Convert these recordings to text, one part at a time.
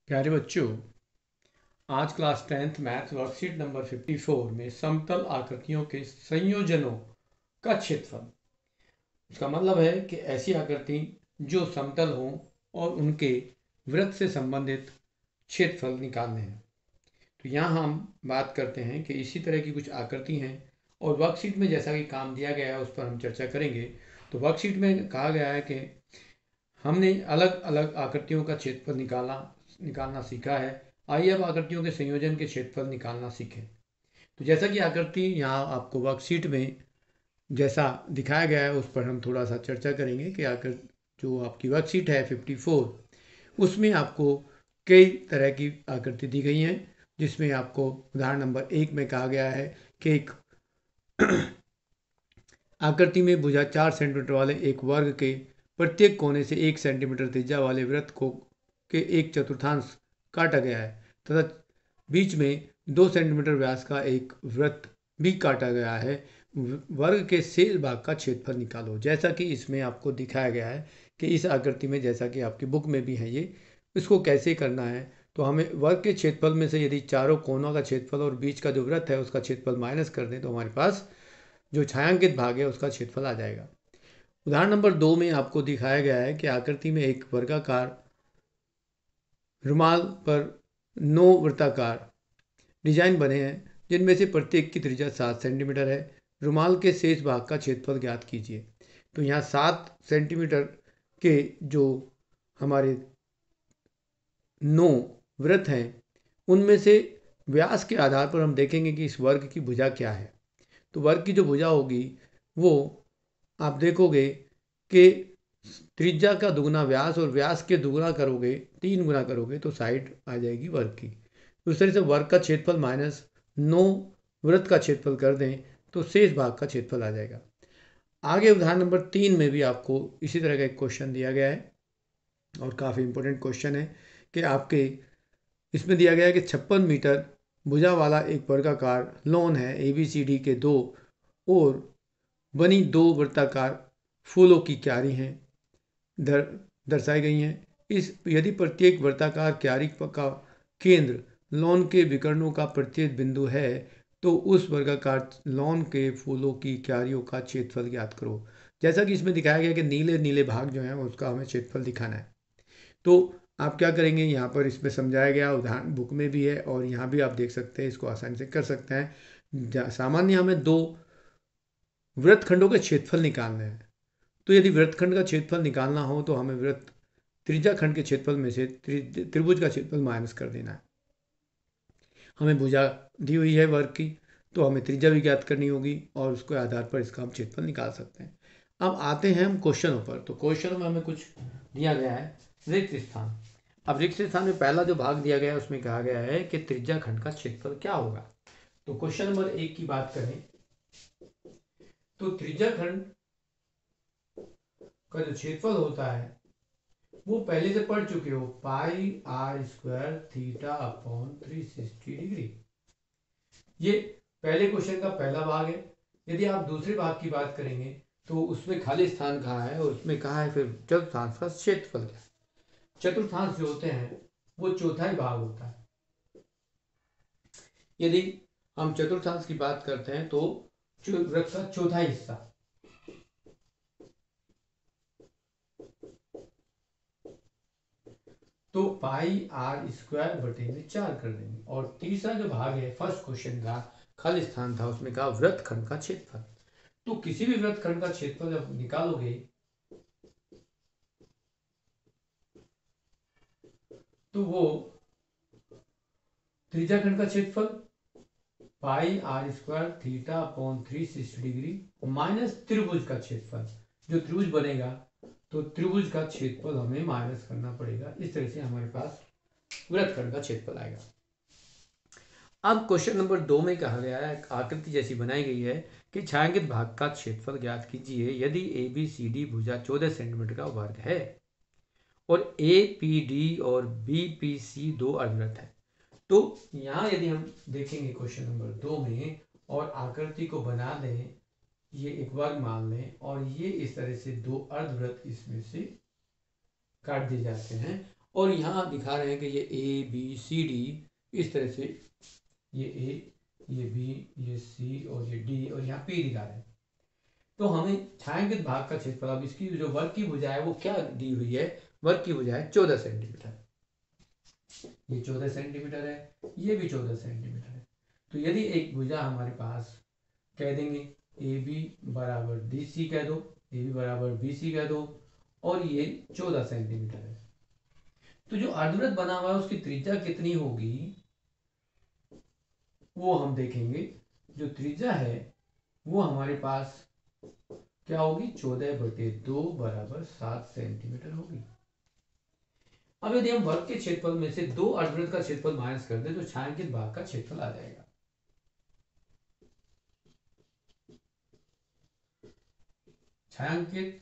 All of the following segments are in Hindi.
प्यारे बच्चों, आज class 10th math worksheet number 54 में समतल आकृतियों के संयोजनों का क्षेत्रफल। इसका मतलब है कि ऐसी आकृति जो समतल हों और उनके वृत्त से संबंधित क्षेत्रफल निकालने हैं। तो यहाँ हम बात करते हैं कि इसी तरह की कुछ आकृति हैं और वर्कशीट में जैसा कि काम दिया गया है उस पर हम चर्चा करेंगे। तो वर्कशीट में कहा गया है कि हमने अलग अलग आकृतियों का क्षेत्रफल निकालना सीखा है। आइए अब आकृतियों के संयोजन के क्षेत्रफल निकालना सीखें। तो जैसा कि आकृति यहाँ आपको वर्कशीट में जैसा दिखाया गया है उस पर हम थोड़ा सा चर्चा करेंगे कि आकृति जो आपकी वर्कशीट है 54 उसमें आपको कई तरह की आकृति दी गई हैं, जिसमें आपको उदाहरण नंबर 1 में कहा गया है कि एक आकृति में भुजा 4 सेंटीमीटर वाले एक वर्ग के प्रत्येक कोने से 1 सेंटीमीटर त्रिज्या वाले वृत्त को के एक चतुर्थांश काटा गया है तथा बीच में 2 सेंटीमीटर व्यास का एक वृत्त भी काटा गया है। वर्ग के शेष भाग का क्षेत्रफल निकालो। जैसा कि इसमें आपको दिखाया गया है कि इस आकृति में, जैसा कि आपकी बुक में भी है, ये इसको कैसे करना है। तो हमें वर्ग के क्षेत्रफल में से यदि चारों कोनों का क्षेत्रफल और बीच का जो वृत्त है उसका क्षेत्रफल माइनस कर दें तो हमारे पास जो छायांकित भाग है उसका क्षेत्रफल आ जाएगा। उदाहरण नंबर 2 में आपको दिखाया गया है कि आकृति में एक वर्गाकार रुमाल पर 9 वृत्ताकार डिजाइन बने हैं, जिनमें से प्रत्येक की त्रिज्या 7 सेंटीमीटर है। रुमाल के शेष भाग का क्षेत्रफल ज्ञात कीजिए। तो यहाँ 7 सेंटीमीटर के जो हमारे 9 वृत्त हैं उनमें से व्यास के आधार पर हम देखेंगे कि इस वर्ग की भुजा क्या है। तो वर्ग की जो भुजा होगी वो आप देखोगे कि त्रिज्या का दुगुना व्यास और व्यास के दुगुना करोगे, 3 गुना करोगे तो साइड आ जाएगी वर्ग की। उस तरह से वर्ग का क्षेत्रफल माइनस 9 वृत्त का क्षेत्रफल कर दें तो शेष भाग का क्षेत्रफल आ जाएगा। आगे उदाहरण नंबर 3 में भी आपको इसी तरह का एक क्वेश्चन दिया गया है और काफ़ी इंपॉर्टेंट क्वेश्चन है कि आपके इसमें दिया गया है कि 56 मीटर भुजा वाला एक वर्गाकार लॉन है ABCD के दो और बनी 2 वृत्ताकार फूलों की क्यारी हैं दर्शाई गई हैं। यदि प्रत्येक वृत्ताकार क्यारी का केंद्र लॉन के विकर्णों का प्रत्येक बिंदु है तो उस वर्गाकार लॉन के फूलों की क्यारियों का क्षेत्रफल ज्ञात करो। जैसा कि इसमें दिखाया गया कि नीले नीले भाग जो हैं उसका हमें क्षेत्रफल दिखाना है। तो आप क्या करेंगे, यहाँ पर इसमें समझाया गया उदाहरण बुक में भी है और यहाँ भी आप देख सकते हैं, इसको आसानी से कर सकते हैं। सामान्य हमें 2 वृत्तखंडों के क्षेत्रफल निकालने हैं। तो यदि वृत्तखंड का क्षेत्रफल निकालना हो तो हमें वृत्त त्रिज्या खंड के क्षेत्रफल में से त्रिभुज का क्षेत्रफल माइनस कर देना है। हमें भुजा दी हुई है वर्ग की, तो हमें त्रिज्या भी ज्ञात करनी होगी और उसके आधार पर इसका हम क्षेत्रफल निकाल सकते हैं। अब आते हैं हम क्वेश्चनों पर। तो क्वेश्चन में हमें कुछ दिया गया है रिक्त स्थान। अब रिक्त स्थान में पहला जो भाग दिया गया है उसमें कहा गया है कि त्रिज्या खंड का क्षेत्रफल क्या होगा। तो क्वेश्चन नंबर 1 की बात करें तो त्रिज्या खंड का जो क्षेत्रफल होता है वो पहले से पढ़ चुके हो, pi R square theta upon 360 degree. ये पहले क्वेश्चन का पहला भाग है। यदि आप दूसरे भाग की बात करेंगे तो उसमें खाली स्थान कहा है और उसमें कहा है फिर चतुर्थांश का क्षेत्रफल क्या है। चतुर्थांश जो होते हैं वो चौथाई भाग होता है। यदि हम चतुर्थांश की बात करते हैं तो वृत्त का चौथा हिस्सा, तो पाई आर स्क्वायर बटे में 4 कर देंगे। और तीसरा जो भाग है फर्स्ट क्वेश्चन का खाली स्थान था उसमें कहा वृत्तखंड का क्षेत्रफल। तो किसी भी वृत्तखंड का क्षेत्रफल जब निकालोगे तो वो त्रिज्या खंड का क्षेत्रफल pi R square theta upon 360 degree minus त्रिभुज का क्षेत्रफल, जो त्रिभुज बनेगा तो त्रिभुज का क्षेत्रफल हमें माइनस करना पड़ेगा। इस तरह से हमारे पास वृत्तखंड का क्षेत्रफल आएगा। अब क्वेश्चन नंबर 2 में कहा गया है, आकृति जैसी बनाई गई है कि छायांकित भाग का क्षेत्रफल ज्ञात कीजिए यदि ABCD भुजा 14 सेंटीमीटर का वर्ग है और APD और BPC 2 अर्धवृत्त है। तो यहाँ यदि हम देखेंगे क्वेश्चन नंबर 2 में और आकृति को बना दें, ये एक वर्ग मान लें और ये इस तरह से 2 अर्धवृत्त इसमें से काट दिए जाते हैं और यहाँ दिखा रहे हैं कि ये ए बी सी डी इस तरह से, ये ए, ये बी, ये सी और ये डी और यहाँ पी दिखा रहे हैं। तो हमें छायांकित भाग का क्षेत्रफल, अब इसकी जो वर्ग की भुजा है वो क्या दी हुई है, वर्ग की भुजा है 14 सेंटीमीटर। ये 14 सेंटीमीटर है, ये भी 14 सेंटीमीटर है। तो यदि एक भुजा हमारे पास कह देंगे ए बी बराबर डी सी कह दो, ए बी बराबर बी सी कह दो, और ये 14 सेंटीमीटर है, तो जो अर्धवृत्त बना हुआ है उसकी त्रिज्या कितनी होगी वो हम देखेंगे। जो त्रिज्या है वो हमारे पास क्या होगी, 14/2 बराबर 7 सेंटीमीटर होगी। अब यदि हम वर्ग के क्षेत्रफल में से दो अर्धवृत्त का क्षेत्रफल माइनस कर दें तो छायांकित भाग का क्षेत्रफल आ जाएगा। छायांकित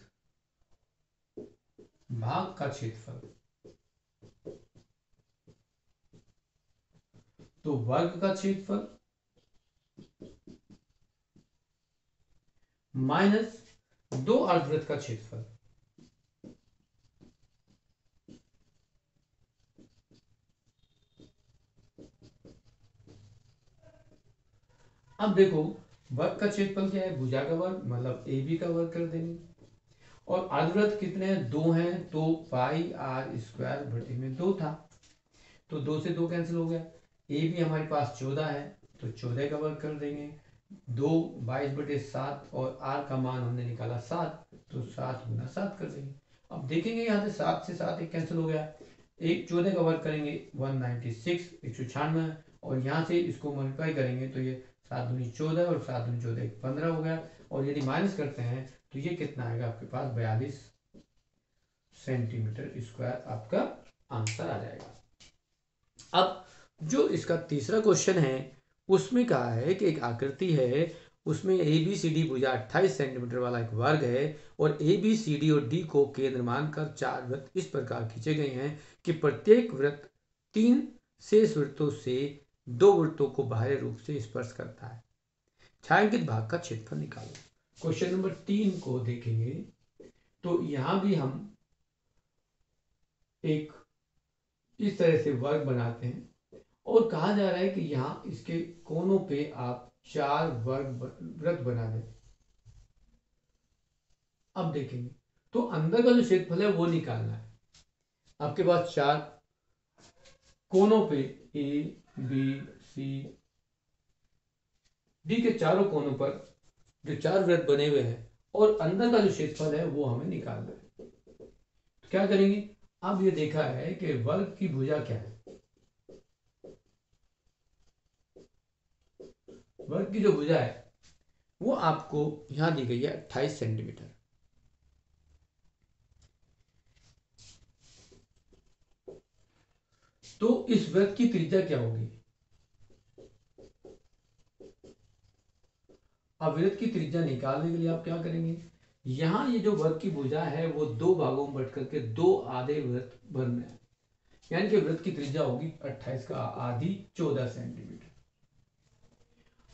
भाग का क्षेत्रफल, तो वर्ग का क्षेत्रफल माइनस दो अर्धवृत्त का क्षेत्रफल। अब देखो वर्ग का क्षेत्रफल क्या है, भुजा का वर्ग मतलब ए बी का वर्ग कर देंगे, और अर्धवृत्त कितने हैं, दो हैं, तो पाई आर स्क्वायर बटे में 2 था, तो 2 से 2 कैंसिल हो गया। ए बी हमारे पास 14 है तो 14 का वर्ग कर देंगे, 2 22/7 और आर का मान हमने निकाला 7, तो 7 गुना 7 कर देंगे। अब देखेंगे यहाँ से 7 से 7 एक कैंसिल हो गया, एक 14 का वर्ग करेंगे 196 196, और यहाँ से इसको मल्टीप्लाई करेंगे तो ये 7 दूनी 14 और 7 दूनी 14 15 हो गया, और यदि माइनस करते हैं तो ये कितना आएगा आपके पास 42 सेंटीमीटर स्क्वायर आपका आंसर आ जाएगा। अब जो इसका तीसरा क्वेश्चन है उसमें कहा है कि एक आकृति है, उसमें ए बी सी डी भुजा 28 सेंटीमीटर वाला एक वर्ग है, और ए बी सी डी और डी को केंद्र मानकर 4 वृत्त इस प्रकार खींचे गए हैं कि प्रत्येक वृत्त 3 शेष वृत्तों से 2 वृत्तों को बाह्य रूप से स्पर्श करता है। छायांकित भाग का क्षेत्रफल निकालो। क्वेश्चन नंबर 3 को देखेंगे तो यहां भी हम एक इस तरह से वर्ग बनाते हैं, और कहा जा रहा है कि यहां इसके कोनों पे आप 4 वृत्त बना दें। अब देखेंगे तो अंदर का जो क्षेत्रफल है वो निकालना है। आपके पास 4 कोनों पे ए बी सी डी के चारों कोनों पर जो 4 वृत्त बने हुए हैं, और अंदर का जो क्षेत्रफल है वो हमें निकालना है। तो क्या करेंगे, अब ये देखा है कि वर्ग की भुजा क्या है, वर्ग की जो भुजा है वो आपको यहां दी गई है 28 सेंटीमीटर। तो इस वृत्त की त्रिज्या क्या होगी, अब वृत्त की त्रिज्या निकालने के लिए आप क्या करेंगे, यहां ये जो वर्ग की भुजा है वो 2 भागों में बट करके 2 आधे वृत्त बनने हैं, यानी कि वृत्त की त्रिज्या होगी 28 का आधी 14 सेंटीमीटर।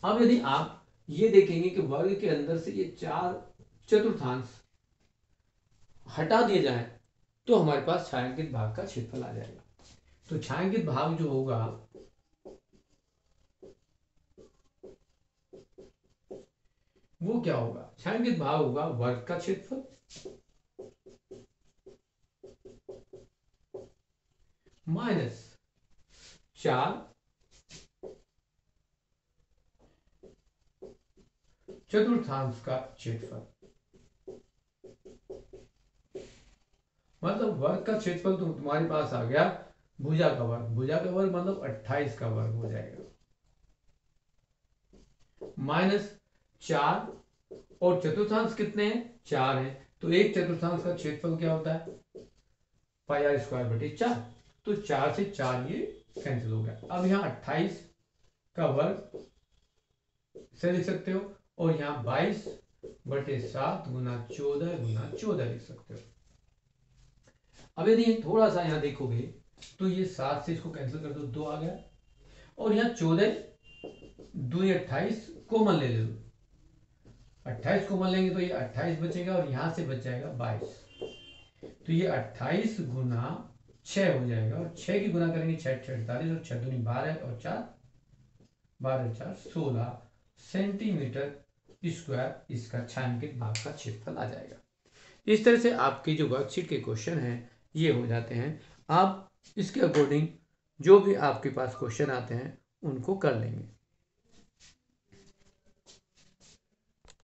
अब यदि आप ये देखेंगे कि वर्ग के अंदर से ये 4 चतुर्थांश हटा दिए जाए तो हमारे पास छायांकित भाग का क्षेत्रफल आ जाएगा। तो छायांकित भाग जो होगा वो क्या होगा, छायांकित भाग होगा वर्ग का क्षेत्रफल माइनस 4 चतुर्थांश का क्षेत्रफल, मतलब वर्ग का क्षेत्रफल तो तुम्हारे पास आ गया भुजा का वर्ग, भुजा का वर्ग मतलब 28 का वर्ग हो जाएगा, माइनस 4, और चतुर्थांश कितने हैं, 4 है, तो एक चतुर्थांश का क्षेत्रफल क्या होता है पाई आर स्क्वायर बटे 4, तो 4 से 4 ये कैंसिल हो गया। अब यहाँ 28 का वर्ग से लिख सकते हो, और यहाँ 22/7 गुना 14 गुना 14 लिख सकते हो। अब यदि थोड़ा सा यहाँ देखोगे तो ये 7 से इसको कैंसिल कर दो, 2 आ गया, और यहाँ 14 2 28 कॉमन ले लो, 28 कॉमन लेंगे तो ये 28 बचेगा, और यहां से बच जाएगा 22, तो ये 28 गुना 6 हो जाएगा, और 6 की गुना करेंगे 6 48 और 6 दूनी 12 और 4 12 4 16 सेंटीमीटर स्क्वायर इसका छायांकित भाग का क्षेत्रफल आ जाएगा। इस तरह से आपकी जो वर्कशीट के क्वेश्चन हैं ये हो जाते हैं। आप इसके अकॉर्डिंग जो भी आपके पास क्वेश्चन आते हैं उनको कर लेंगे।